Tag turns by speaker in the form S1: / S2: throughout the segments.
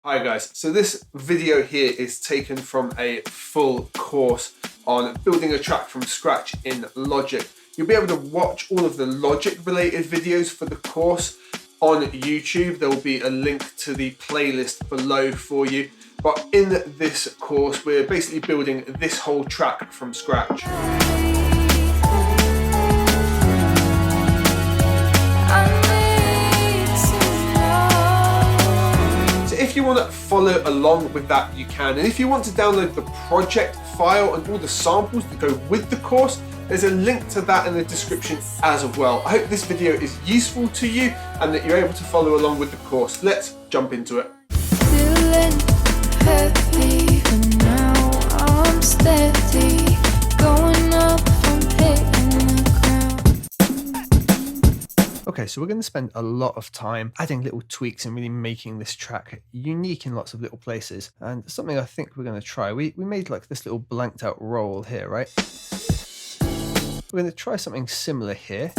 S1: Hi guys, so this video here is taken from a full course on building a track from scratch in Logic. You'll be able to watch all of the Logic related videos for the course on YouTube. There will be a link to the playlist below for you. But in this course, we're basically building this whole track from scratch. If you want to follow along with that, you can. And if you want to download the project file and all the samples that go with the course, there's a link to that in the description as well. I hope this video is useful to you and that you're able to follow along with the course. Let's jump into it.
S2: Feeling heavy, but now I'm steady, going up from hitting the ground.
S3: Okay, so we're going to spend a lot of time adding little tweaks and really making this track unique in lots of little places. And something I think we're going to try, we made like this little blanked out roll here, right? We're going to try something similar here.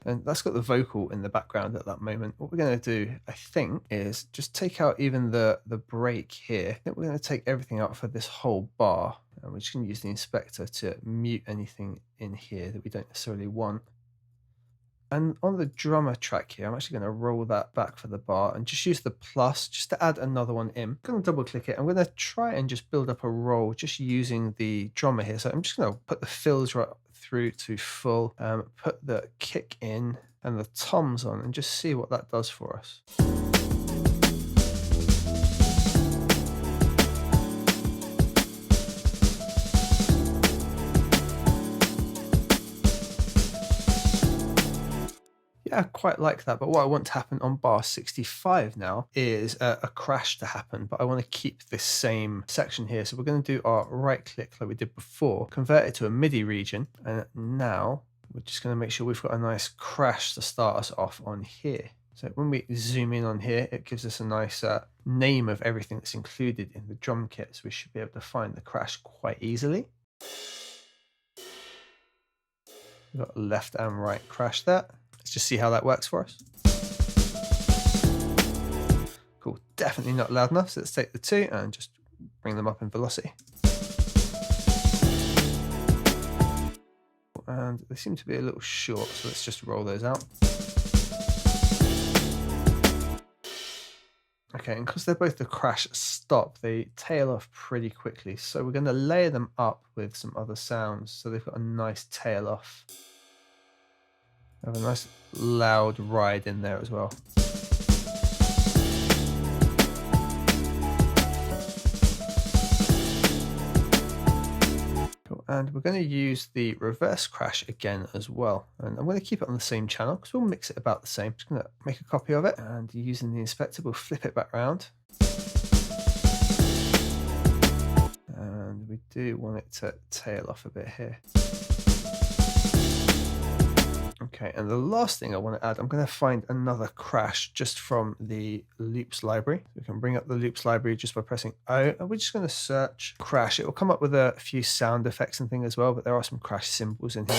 S3: And that's got the vocal in the background at that moment. What we're going to do, I think, is just take out even the break here. I think we're going to take everything out for this whole bar. And we're just going to use the inspector to mute anything in here that we don't necessarily want. And on the drummer track here, I'm actually going to roll that back for the bar and just use the plus just to add another one in. I'm going to double click it. I'm going to try and just build up a roll just using the drummer here. So I'm just going to put the fills right through to full, put the kick in and the toms on and just see what that does for us. Yeah, I quite like that, but what I want to happen on bar 65 now is a crash to happen, but I want to keep this same section here. So we're going to do our right click like we did before, convert it to a MIDI region, and now we're just going to make sure we've got a nice crash to start us off on here. So when we zoom in on here, it gives us a nice name of everything that's included in the drum kit, so we should be able to find the crash quite easily. We've got left and right crash there. Let's just see how that works for us. Cool, definitely not loud enough, so let's take the two and just bring them up in velocity. And they seem to be a little short, so let's just roll those out. Okay, and because they're both the crash stop, they tail off pretty quickly, so we're going to layer them up with some other sounds so they've got a nice tail off. Have a nice loud ride in there as well. Cool. And we're going to use the reverse crash again as well. And I'm going to keep it on the same channel because we'll mix it about the same. Just going to make a copy of it and using the inspector, we'll flip it back around. And we do want it to tail off a bit here. Okay, and the last thing I want to add, I'm going to find another crash just from the loops library. We can bring up the loops library just by pressing O, and we're just going to search crash. It will come up with a few sound effects and things as well, but there are some crash symbols in here.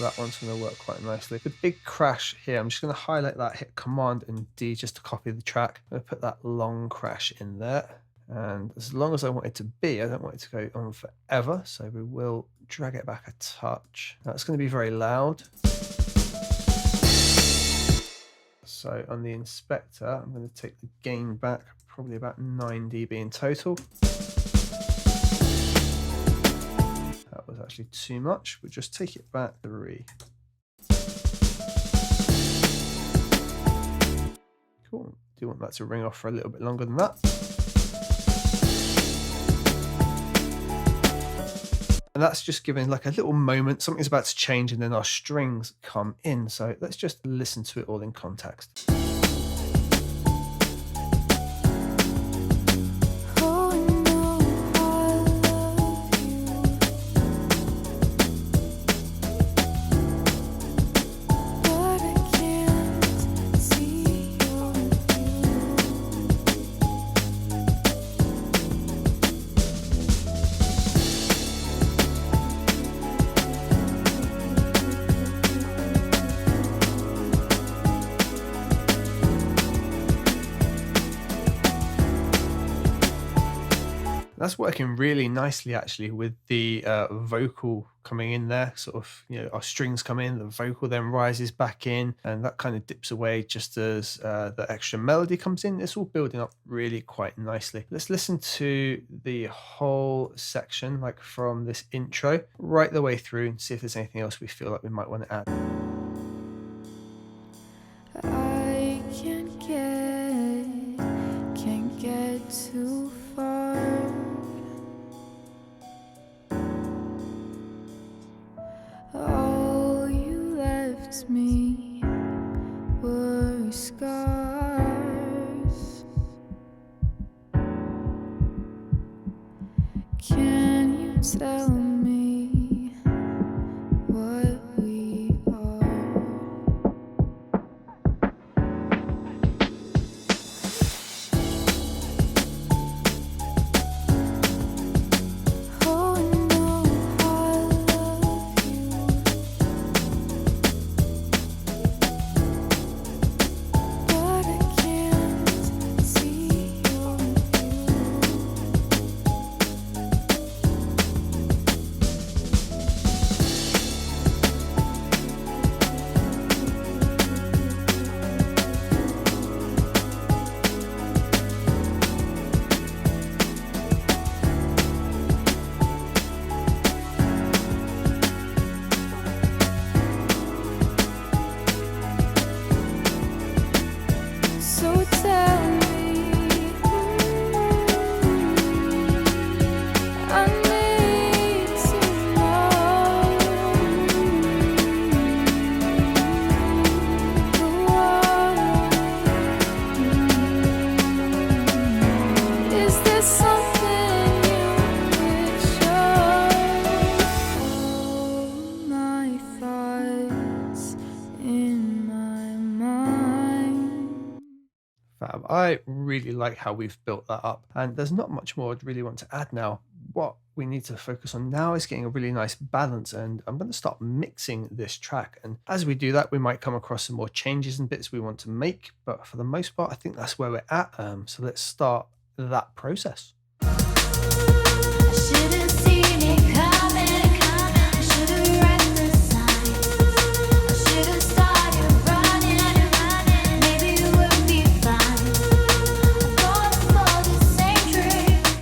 S3: That one's going to work quite nicely. The big crash here, I'm just going to highlight that, hit Command and D just to copy the track. I'm going to put that long crash in there. And as long as I want it to be, I don't want it to go on forever. So we will drag it back a touch. Now it's going to be very loud. So on the inspector, I'm going to take the gain back, probably about 9 dB in total. That was actually too much. We'll just take it back 3. Cool. Do you want that to ring off for a little bit longer than that? And that's just giving like a little moment, something's about to change and then our strings come in. So let's just listen to it all in context. That's working really nicely actually with the vocal coming in there. Sort of, our strings come in, the vocal then rises back in, and that kind of dips away just as the extra melody comes in. It's all building up really quite nicely. Let's listen to the whole section, like from this intro right the way through, and see if there's anything else we feel like we might want to add.
S2: I can't get too far. All you left me were scars. Can you tell me what we are? Oh no, I love you, but I can't see your view. So tell me, I need to know. Is there something you could show? All my thoughts in my mind.
S3: Fab. I really like how we've built that up, and there's not much more I'd really want to add now. What we need to focus on now is getting a really nice balance, and I'm going to start mixing this track. And as we do that, we might come across some more changes and bits we want to make, but for the most part, I think that's where we're at. So let's start that process.